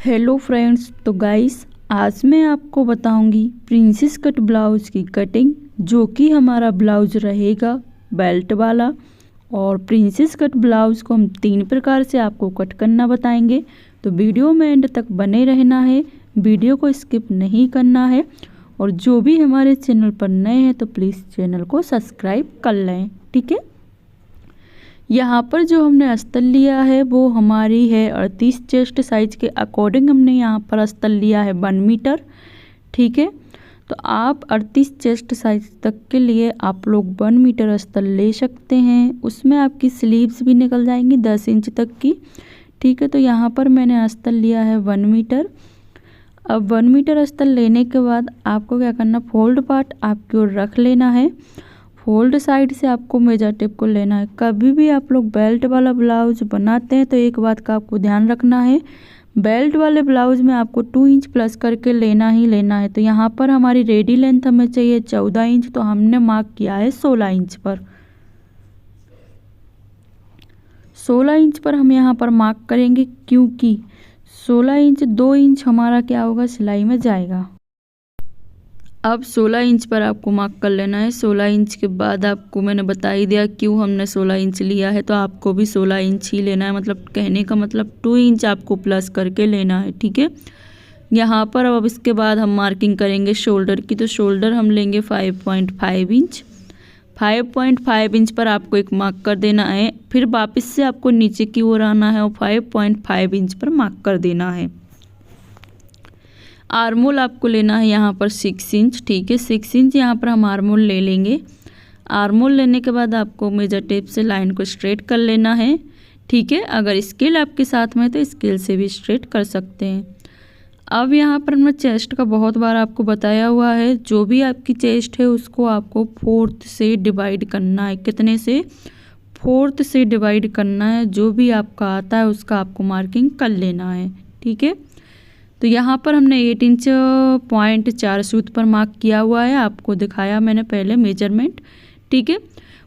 Hello friends, तो guys आज मैं आपको बताऊंगी प्रिंसेस कट ब्लाउज़ की कटिंग, जो कि हमारा ब्लाउज़ रहेगा बेल्ट वाला। और प्रिंसेस कट ब्लाउज़ को हम 3 प्रकार से आपको कट करना बताएंगे, तो वीडियो में एंड तक बने रहना है, वीडियो को स्किप नहीं करना है। और जो भी हमारे चैनल पर नए हैं तो प्लीज़ चैनल को सब्सक्राइब कर लें, ठीक है। यहाँ पर जो हमने अस्तर लिया है वो हमारी है 38 चेस्ट साइज के अकॉर्डिंग हमने यहाँ पर अस्तर लिया है 1 मीटर, ठीक है। तो आप 38 चेस्ट साइज तक के लिए आप लोग 1 मीटर अस्तर ले सकते हैं। उसमें आपकी स्लीव्स भी निकल जाएंगी 10 इंच तक की, ठीक है। तो यहाँ पर मैंने अस्तर लिया है 1 मीटर। अब 1 मीटर अस्तर लेने के बाद आपको क्या करना, फोल्ड पार्ट आपकी ओर रख लेना है। फोल्ड साइड से आपको मेजर टेप को लेना है। कभी भी आप लोग बेल्ट वाला ब्लाउज बनाते हैं तो एक बात का आपको ध्यान रखना है, बेल्ट वाले ब्लाउज में आपको 2 इंच प्लस करके लेना ही लेना है। तो यहाँ पर हमारी रेडी लेंथ हमें चाहिए 14 इंच, तो हमने मार्क किया है 16 इंच पर। 16 इंच पर हम यहाँ पर मार्क करेंगे, क्योंकि 16 इंच 2 इंच हमारा क्या होगा, सिलाई में जाएगा। अब 16 इंच पर आपको मार्क कर लेना है। 16 इंच के बाद आपको मैंने बता ही दिया क्यों हमने 16 इंच लिया है, तो आपको भी 16 इंच ही लेना है। मतलब कहने का मतलब 2 इंच आपको प्लस करके लेना है, ठीक है। यहाँ पर अब इसके बाद हम मार्किंग करेंगे शोल्डर की। तो शोल्डर हम लेंगे 5.5 इंच। 5.5 इंच पर आपको एक मार्क कर देना है। फिर वापस से आपको नीचे की ओर आना है और 5.5 इंच पर मार्क कर देना है। आर्मोल आपको लेना है यहाँ पर 6 इंच, ठीक है। 6 इंच यहाँ पर हम आर्मोल ले लेंगे। आर्मोल लेने के बाद आपको मेजर टेप से लाइन को स्ट्रेट कर लेना है, ठीक है। अगर स्केल आपके साथ में है तो स्केल से भी स्ट्रेट कर सकते हैं। अब यहाँ पर हमने चेस्ट का बहुत बार आपको बताया हुआ है, जो भी आपकी चेस्ट है उसको आपको 4th से डिवाइड करना है। कितने से? 4th से डिवाइड करना है। जो भी आपका आता है उसका आपको मार्किंग कर लेना है, ठीक है। तो यहाँ पर हमने 8 इंच 0.4 सूत पर मार्क किया हुआ है। आपको दिखाया मैंने पहले मेजरमेंट, ठीक है।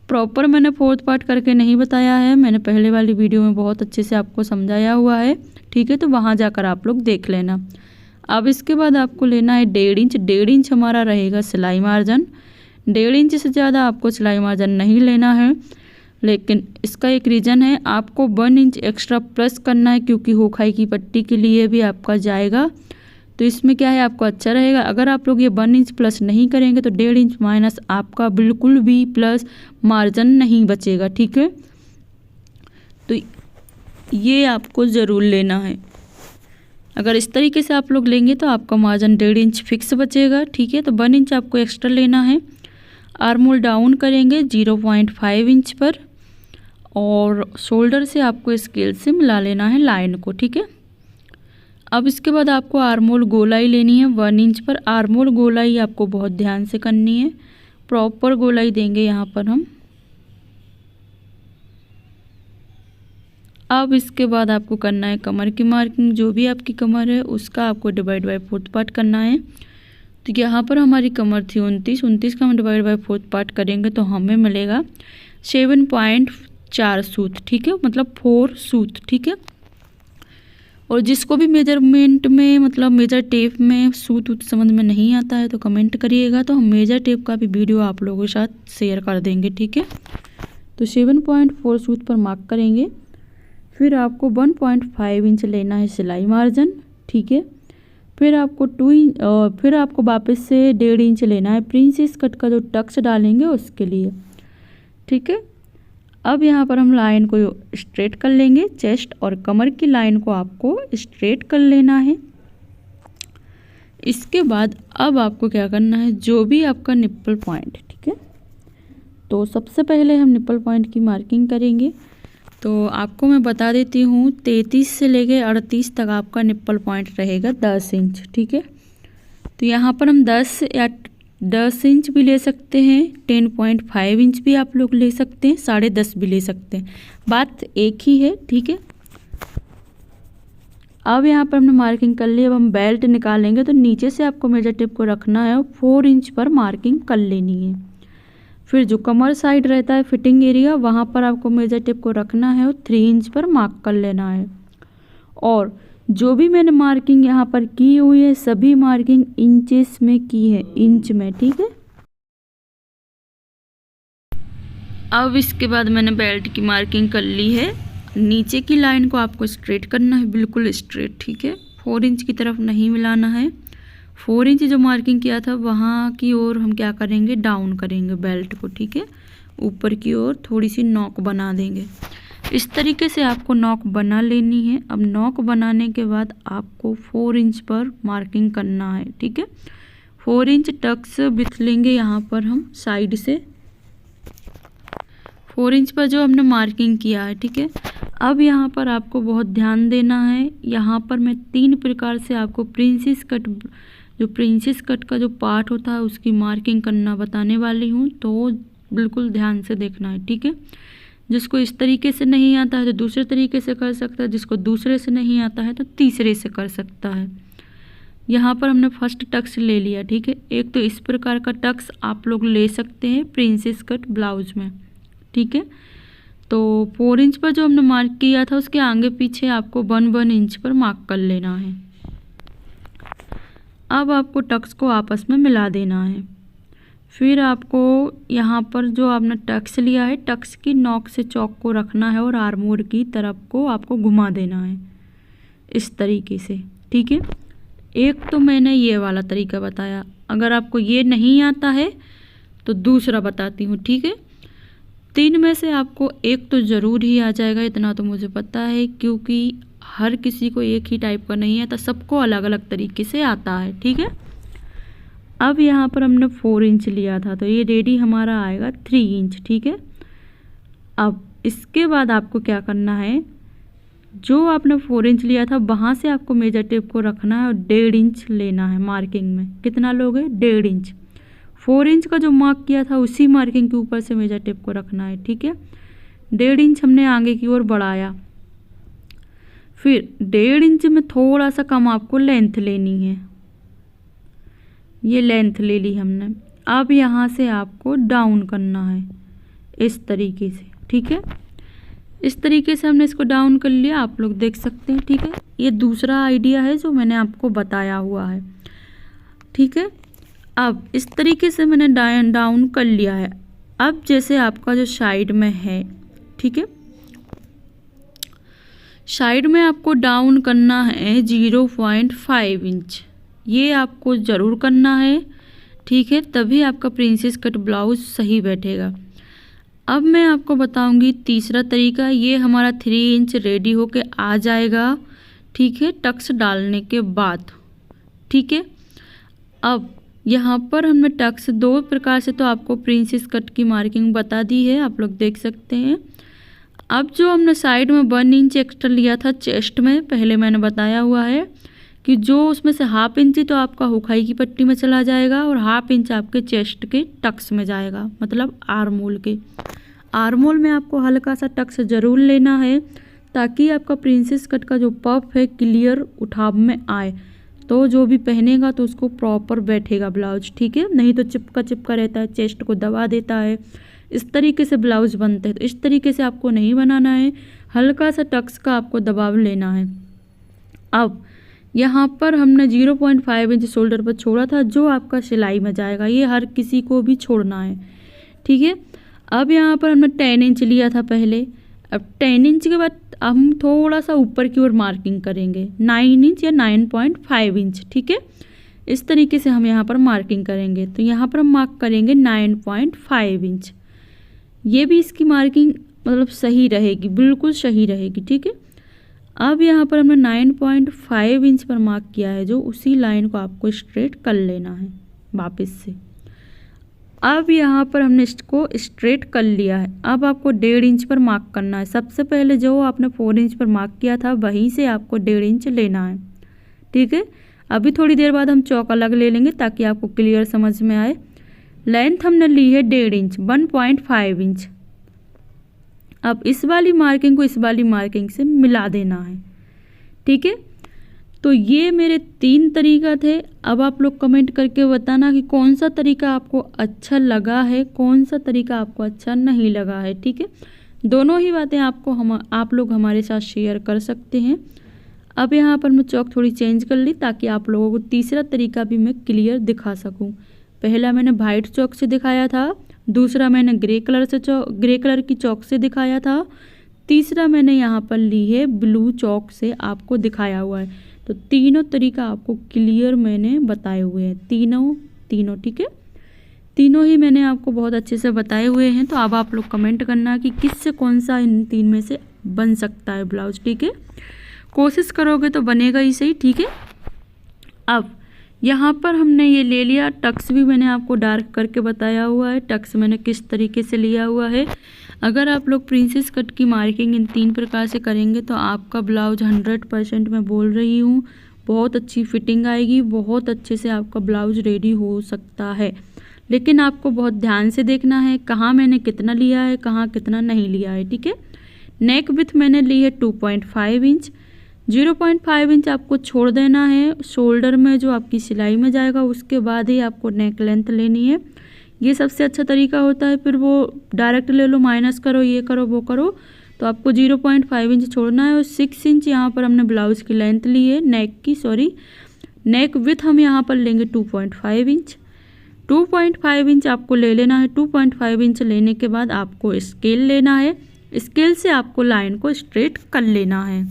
प्रॉपर मैंने 4th पार्ट करके नहीं बताया है, मैंने पहले वाली वीडियो में बहुत अच्छे से आपको समझाया हुआ है, ठीक है। तो वहाँ जाकर आप लोग देख लेना। अब इसके बाद आपको लेना है 1.5 इंच। 1.5 इंच हमारा रहेगा सिलाई मार्जिन। 1.5 इंच से ज़्यादा आपको सिलाई मार्जिन नहीं लेना है, लेकिन इसका एक रीज़न है, आपको 1 इंच एक्स्ट्रा प्लस करना है, क्योंकि होखाई की पट्टी के लिए भी आपका जाएगा। तो इसमें क्या है, आपको अच्छा रहेगा। अगर आप लोग ये 1 इंच प्लस नहीं करेंगे तो 1.5 इंच माइनस आपका बिल्कुल भी प्लस मार्जिन नहीं बचेगा, ठीक है। तो ये आपको ज़रूर लेना है। अगर इस तरीके से आप लोग लेंगे तो आपका मार्जिन 1.5 इंच फिक्स बचेगा, ठीक है। तो 1 इंच आपको एक्स्ट्रा लेना है। आर्मोल डाउन करेंगे 0.5 इंच पर, और शोल्डर से आपको स्केल से मिला लेना है लाइन को, ठीक है। अब इसके बाद आपको आर्मोल गोलाई लेनी है 1 इंच पर। आर्मोल गोलाई आपको बहुत ध्यान से करनी है, प्रॉपर गोलाई देंगे यहाँ पर हम। अब इसके बाद आपको करना है कमर की मार्किंग। जो भी आपकी कमर है उसका आपको डिवाइड बाय 4th पार्ट करना है। तो यहाँ पर हमारी कमर थी 29 का हम डिवाइड बाय 4th पार्ट करेंगे तो हमें मिलेगा 7.4 सूत, ठीक है। मतलब 4 सूत, ठीक है। और जिसको भी मेजरमेंट में मतलब मेजर टेप में सूत उत समझ में नहीं आता है तो कमेंट करिएगा, तो हम मेजर टेप का भी वीडियो आप लोगों के साथ शेयर कर देंगे, ठीक है। तो 7.4 सूत पर मार्क करेंगे। फिर आपको 1.5 इंच लेना है सिलाई मार्जिन, ठीक है। फिर आपको 2 इंच फिर आपको वापस से 1.5 इंच लेना है प्रिंसेस कट का जो टक्स डालेंगे उसके लिए, ठीक है। अब यहाँ पर हम लाइन को स्ट्रेट कर लेंगे। चेस्ट और कमर की लाइन को आपको स्ट्रेट कर लेना है। इसके बाद अब आपको क्या करना है, जो भी आपका निप्पल पॉइंट, ठीक है। तो सबसे पहले हम निप्पल पॉइंट की मार्किंग करेंगे। तो आपको मैं बता देती हूँ 33 से लेके 38 तक आपका निप्पल पॉइंट रहेगा 10 इंच, ठीक है। तो यहाँ पर हम 10 इंच भी ले सकते हैं, 10.5 इंच भी आप लोग ले सकते हैं, 10.5 भी ले सकते हैं, बात एक ही है, ठीक है। अब यहाँ पर हमने मार्किंग कर ली। अब हम बेल्ट निकालेंगे तो नीचे से आपको मेजर टेप को रखना है और 4 इंच पर मार्किंग कर लेनी है। फिर जो कमर साइड रहता है फिटिंग एरिया, वहाँ पर आपको मेजर टेप को रखना है और 3 इंच पर मार्क कर लेना है। और जो भी मैंने मार्किंग यहाँ पर की हुई है सभी मार्किंग इंचेस में की है, इंच में, ठीक है। अब इसके बाद मैंने बेल्ट की मार्किंग कर ली है। नीचे की लाइन को आपको स्ट्रेट करना है, बिल्कुल स्ट्रेट, ठीक है। 4 इंच की तरफ नहीं मिलाना है। 4 इंच जो मार्किंग किया था वहाँ की ओर हम क्या करेंगे, डाउन करेंगे बेल्ट को, ठीक है। ऊपर की ओर थोड़ी सी नॉक बना देंगे। इस तरीके से आपको नॉक बना लेनी है। अब नॉक बनाने के बाद आपको 4 इंच पर मार्किंग करना है, ठीक है। 4 इंच टक्स बिठ लेंगे यहाँ पर हम साइड से, 4 इंच पर जो हमने मार्किंग किया है, ठीक है। अब यहाँ पर आपको बहुत ध्यान देना है। यहाँ पर मैं 3 प्रकार से आपको प्रिंसेस कट, जो प्रिंसेस कट का जो पार्ट होता है उसकी मार्किंग करना बताने वाली हूँ, तो बिल्कुल ध्यान से देखना है, ठीक है। जिसको इस तरीके से नहीं आता है तो दूसरे तरीके से कर सकता है, जिसको दूसरे से नहीं आता है तो तीसरे से कर सकता है। यहाँ पर हमने फर्स्ट टक्स ले लिया, ठीक है। एक तो इस प्रकार का टक्स आप लोग ले सकते हैं प्रिंसेस कट ब्लाउज में, ठीक है। तो 4 इंच पर जो हमने मार्क किया था उसके आगे पीछे आपको 1 इंच पर मार्क कर लेना है। अब आपको टक्स को आपस में मिला देना है। फिर आपको यहाँ पर जो आपने टक्स लिया है, टक्स की नॉक से चौक को रखना है और आर्मोर की तरफ को आपको घुमा देना है इस तरीके से, ठीक है। एक तो मैंने ये वाला तरीका बताया, अगर आपको ये नहीं आता है तो दूसरा बताती हूँ, ठीक है। 3 में से आपको एक तो ज़रूर ही आ जाएगा, इतना तो मुझे पता है, क्योंकि हर किसी को एक ही टाइप का नहीं आता, सबको अलग अलग तरीके से आता है, ठीक है। अब यहाँ पर हमने 4 इंच लिया था तो ये रेडी हमारा आएगा 3 इंच, ठीक है। अब इसके बाद आपको क्या करना है, जो आपने 4 इंच लिया था वहाँ से आपको मेजर टेप को रखना है और 1.5 इंच लेना है मार्किंग में। कितना लोगे, 1.5 इंच। 4 इंच का जो मार्क किया था उसी मार्किंग के ऊपर से मेजर टेप को रखना है, ठीक है। 1.5 इंच हमने आगे की ओर बढ़ाया। फिर 1.5 इंच में थोड़ा सा कम आपको लेंथ लेनी है, ये लेंथ ले ली हमने। अब यहाँ से आपको डाउन करना है इस तरीके से, ठीक है। इस तरीके से हमने इसको डाउन कर लिया, आप लोग देख सकते हैं, ठीक है। ये दूसरा आइडिया है जो मैंने आपको बताया हुआ है, ठीक है। अब इस तरीके से मैंने डाउन कर लिया है। अब जैसे आपका जो साइड में है, ठीक है, साइड में आपको डाउन करना है 0.5 इंच, ये आपको ज़रूर करना है, ठीक है, तभी आपका प्रिंसेस कट ब्लाउज सही बैठेगा। अब मैं आपको बताऊंगी तीसरा तरीका। ये हमारा 3 इंच रेडी होके आ जाएगा, ठीक है, टक्स डालने के बाद, ठीक है। अब यहाँ पर हमने टक्स 2 प्रकार से तो आपको प्रिंसेस कट की मार्किंग बता दी है, आप लोग देख सकते हैं। अब जो हमने साइड में 1 इंच एक्स्ट्रा लिया था चेस्ट में, पहले मैंने बताया हुआ है कि जो उसमें से 1/2 इंच तो आपका हुखाई की पट्टी में चला जाएगा और 1/2 इंच आपके चेस्ट के टक्स में जाएगा, मतलब आर्मोल के। आर्मोल में आपको हल्का सा टक्स ज़रूर लेना है ताकि आपका प्रिंसेस कट का जो पफ है क्लियर उठाव में आए, तो जो भी पहनेगा तो उसको प्रॉपर बैठेगा ब्लाउज, ठीक है। नहीं तो चिपका चिपका रहता है, चेस्ट को दबा देता है। इस तरीके से ब्लाउज बनते हैं, तो इस तरीके से आपको नहीं बनाना है, हल्का सा टक्स का आपको दबाव लेना है। अब यहाँ पर हमने 0.5 इंच शोल्डर पर छोड़ा था जो आपका सिलाई में जाएगा, ये हर किसी को भी छोड़ना है, ठीक है। अब यहाँ पर हमने 10 इंच लिया था पहले। अब 10 इंच के बाद हम थोड़ा सा ऊपर की ओर मार्किंग करेंगे 9 इंच या 9.5 इंच, ठीक है। इस तरीके से हम यहाँ पर मार्किंग करेंगे, तो यहाँ पर हम मार्क करेंगे 9.5 इंच। ये भी इसकी मार्किंग मतलब सही रहेगी, बिल्कुल सही रहेगी, ठीक है। अब यहाँ पर हमने 9.5 इंच पर मार्क किया है, जो उसी लाइन को आपको स्ट्रेट कर लेना है वापस से। अब यहाँ पर हमने इसको स्ट्रेट कर लिया है। अब आपको 1.5 इंच पर मार्क करना है। सबसे पहले जो आपने 4 इंच पर मार्क किया था वहीं से आपको 1.5 इंच लेना है, ठीक है। अभी थोड़ी देर बाद हम चौक अलग ले लेंगे ताकि आपको क्लियर समझ में आए। लेंथ हमने ली है 1.5 इंच, 1.5 इंच। अब इस वाली मार्किंग को इस वाली मार्किंग से मिला देना है, ठीक है। तो ये मेरे 3 तरीका थे। अब आप लोग कमेंट करके बताना कि कौन सा तरीका आपको अच्छा लगा है, कौन सा तरीका आपको अच्छा नहीं लगा है, ठीक है। दोनों ही बातें आप लोग हमारे साथ शेयर कर सकते हैं। अब यहाँ पर मैं चौक थोड़ी चेंज कर ली ताकि आप लोगों को तीसरा तरीका भी मैं क्लियर दिखा सकूं। पहला मैंने वाइट चौक से दिखाया था, दूसरा मैंने ग्रे कलर की चौक से दिखाया था, तीसरा मैंने यहाँ पर ली है ब्लू चौक से आपको दिखाया हुआ है। तो तीनों तरीका आपको क्लियर मैंने बताए हुए हैं, तीनों ठीक है, तीनों ही मैंने आपको बहुत अच्छे से बताए हुए हैं। तो अब आप लोग कमेंट करना कि किससे कौन सा इन तीन में से बन सकता है ब्लाउज, ठीक है। कोशिश करोगे तो बनेगा ही सही, ठीक है। अब यहाँ पर हमने ये ले लिया, टक्स भी मैंने आपको डार्क करके बताया हुआ है, टक्स मैंने किस तरीके से लिया हुआ है। अगर आप लोग प्रिंसेस कट की मार्किंग इन 3 प्रकार से करेंगे तो आपका ब्लाउज 100% मैं बोल रही हूँ बहुत अच्छी फिटिंग आएगी, बहुत अच्छे से आपका ब्लाउज रेडी हो सकता है। लेकिन आपको बहुत ध्यान से देखना है कहाँ मैंने कितना लिया है, कहाँ कितना नहीं लिया है, ठीक है। नेक विथ मैंने ली है 2.5 इंच, 0.5 इंच आपको छोड़ देना है शोल्डर में जो आपकी सिलाई में जाएगा, उसके बाद ही आपको नेक लेंथ लेनी है। ये सबसे अच्छा तरीका होता है, फिर वो डायरेक्ट ले लो, माइनस करो, ये करो वो करो, तो आपको 0.5 इंच छोड़ना है। और 6 इंच यहाँ पर हमने ब्लाउज की लेंथ ली है, नेक विथ हम यहाँ पर लेंगे 2.5 इंच। 2.5 इंच आपको ले लेना है। 2.5 इंच लेने के बाद आपको स्केल लेना है, स्केल से आपको लाइन को स्ट्रेट कर लेना है।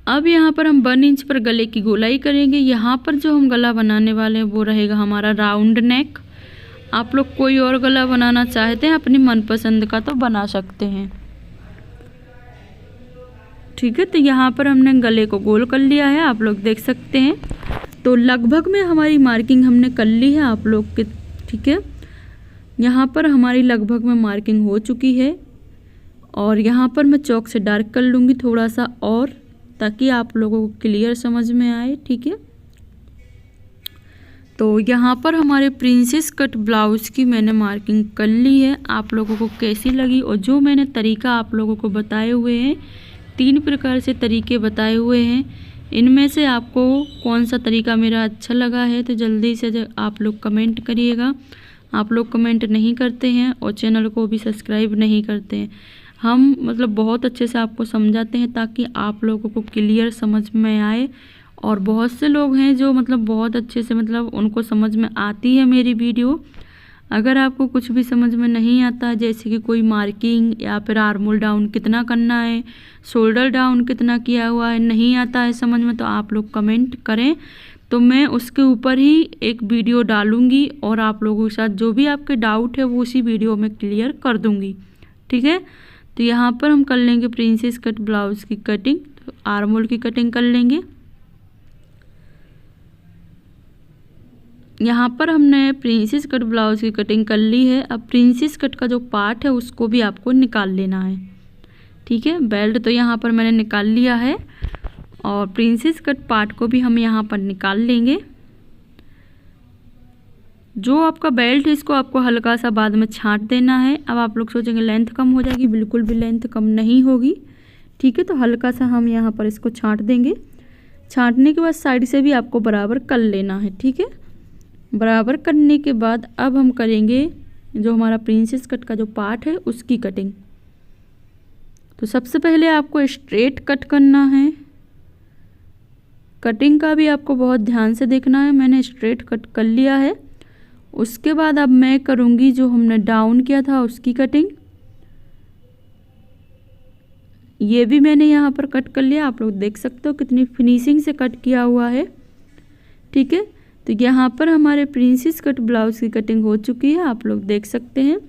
अब यहाँ पर हम 1 इंच पर गले की गोलाई करेंगे। यहाँ पर जो हम गला बनाने वाले हैं वो रहेगा हमारा राउंड नेक। आप लोग कोई और गला बनाना चाहते हैं अपनी मनपसंद का तो बना सकते हैं, ठीक है। तो यहाँ पर हमने गले को गोल कर लिया है, आप लोग देख सकते हैं। तो लगभग में हमारी मार्किंग हमने कर ली है आप लोग के, ठीक है। यहाँ पर हमारी लगभग में मार्किंग हो चुकी है और यहाँ पर मैं चौक से डार्क कर लूँगी थोड़ा सा और, ताकि आप लोगों को क्लियर समझ में आए, ठीक है। तो यहाँ पर हमारे प्रिंसेस कट ब्लाउज़ की मैंने मार्किंग कर ली है। आप लोगों को कैसी लगी और जो मैंने तरीका आप लोगों को बताए हुए हैं, 3 प्रकार से तरीके बताए हुए हैं, इनमें से आपको कौन सा तरीका मेरा अच्छा लगा है तो जल्दी से आप लोग कमेंट करिएगा। आप लोग कमेंट नहीं करते हैं और चैनल को भी सब्सक्राइब नहीं करते हैं। हम मतलब बहुत अच्छे से आपको समझाते हैं ताकि आप लोगों को क्लियर समझ में आए। और बहुत से लोग हैं जो मतलब बहुत अच्छे से मतलब उनको समझ में आती है मेरी वीडियो। अगर आपको कुछ भी समझ में नहीं आता, जैसे कि कोई मार्किंग या फिर आर्मोल डाउन कितना करना है, शोल्डर डाउन कितना किया हुआ है, नहीं आता है समझ में, तो आप लोग कमेंट करें तो मैं उसके ऊपर ही एक वीडियो डालूँगी और आप लोगों के साथ जो भी आपके डाउट है वो उसी वीडियो में क्लियर कर दूँगी, ठीक है। तो यहाँ पर हम कर लेंगे प्रिंसेस कट ब्लाउज़ की कटिंग, तो आर्मोल की कटिंग कर लेंगे। यहाँ पर हमने प्रिंसेस कट ब्लाउज़ की कटिंग कर ली है। अब प्रिंसेस कट का जो पार्ट है उसको भी आपको निकाल लेना है, ठीक है। बेल्ट तो यहाँ पर मैंने निकाल लिया है और प्रिंसेस कट पार्ट को भी हम यहाँ पर निकाल लेंगे। जो आपका बेल्ट है इसको आपको हल्का सा बाद में छांट देना है। अब आप लोग सोचेंगे लेंथ कम हो जाएगी, बिल्कुल भी लेंथ कम नहीं होगी, ठीक है। तो हल्का सा हम यहाँ पर इसको छांट देंगे। छांटने के बाद साइड से भी आपको बराबर कर लेना है, ठीक है। बराबर करने के बाद अब हम करेंगे जो हमारा प्रिंसेस कट का जो पार्ट है उसकी कटिंग। तो सबसे पहले आपको स्ट्रेट कट करना है। कटिंग का भी आपको बहुत ध्यान से देखना है। मैंने स्ट्रेट कट कर लिया है। उसके बाद अब मैं करूँगी जो हमने डाउन किया था उसकी कटिंग। ये भी मैंने यहाँ पर कट कर लिया, आप लोग देख सकते हो कितनी फिनिशिंग से कट किया हुआ है, ठीक है। तो यहाँ पर हमारे प्रिंसेस कट ब्लाउज़ की कटिंग हो चुकी है, आप लोग देख सकते हैं।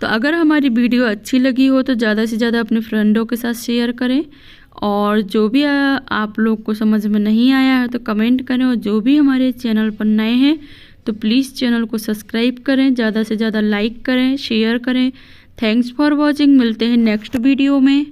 तो अगर हमारी वीडियो अच्छी लगी हो तो ज़्यादा से ज़्यादा अपने फ्रेंडों के साथ शेयर करें और जो भी आप लोग को समझ में नहीं आया है तो कमेंट करें। और जो भी हमारे चैनल पर नए हैं तो प्लीज़ चैनल को सब्सक्राइब करें, ज़्यादा से ज़्यादा लाइक करें, शेयर करें। Thanks for watching. मिलते हैं नेक्स्ट वीडियो में।